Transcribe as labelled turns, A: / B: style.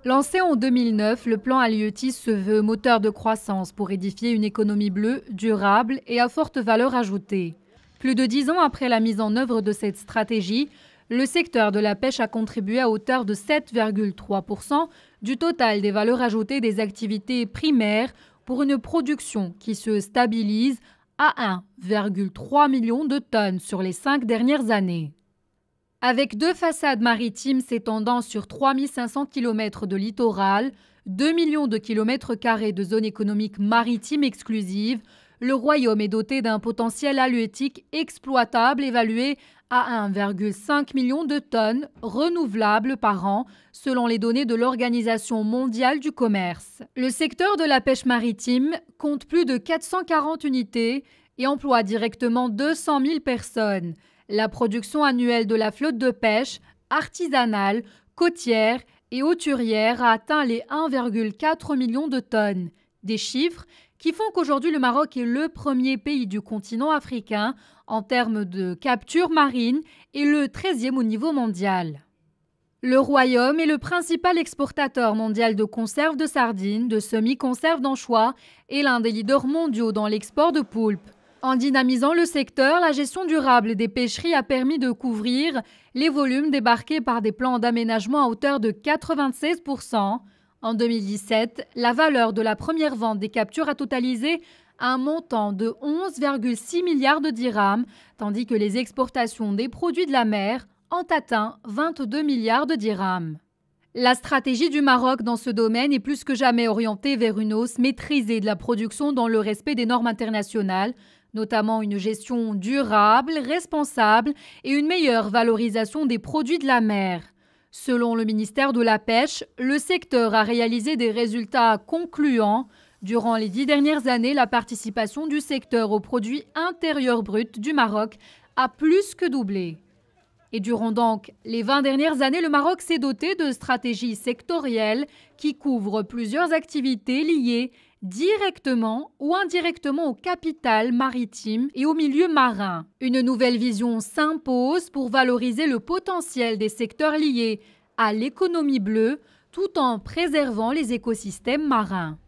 A: Lancé en 2009, le plan Halieutis se veut moteur de croissance pour édifier une économie bleue, durable et à forte valeur ajoutée. Plus de 10 ans après la mise en œuvre de cette stratégie, le secteur de la pêche a contribué à hauteur de 7,3% du total des valeurs ajoutées des activités primaires pour une production qui se stabilise à 1,3 million de tonnes sur les 5 dernières années. Avec 2 façades maritimes s'étendant sur 3500 km de littoral, 2 millions de kilomètres carrés de zones économiques maritimes exclusives, le royaume est doté d'un potentiel halieutique exploitable évalué à 1,5 million de tonnes renouvelables par an, selon les données de l'Organisation mondiale du commerce. Le secteur de la pêche maritime compte plus de 440 unités et emploie directement 200 000 personnes. La production annuelle de la flotte de pêche, artisanale, côtière et hauturière a atteint les 1,4 million de tonnes. Des chiffres qui font qu'aujourd'hui le Maroc est le premier pays du continent africain en termes de capture marine et le 13e au niveau mondial. Le Royaume est le principal exportateur mondial de conserves de sardines, de semi-conserves d'anchois et l'un des leaders mondiaux dans l'export de poulpes. En dynamisant le secteur, la gestion durable des pêcheries a permis de couvrir les volumes débarqués par des plans d'aménagement à hauteur de 96%. En 2017, la valeur de la première vente des captures a totalisé un montant de 11,6 milliards de dirhams, tandis que les exportations des produits de la mer ont atteint 22 milliards de dirhams. La stratégie du Maroc dans ce domaine est plus que jamais orientée vers une hausse maîtrisée de la production dans le respect des normes internationales, notamment une gestion durable, responsable et une meilleure valorisation des produits de la mer. Selon le ministère de la Pêche, le secteur a réalisé des résultats concluants. Durant les 10 dernières années, la participation du secteur au produit intérieur brut du Maroc a plus que doublé. Et durant donc les 20 dernières années, le Maroc s'est doté de stratégies sectorielles qui couvrent plusieurs activités liées directement ou indirectement au capital maritime et au milieu marin. Une nouvelle vision s'impose pour valoriser le potentiel des secteurs liés à l'économie bleue tout en préservant les écosystèmes marins.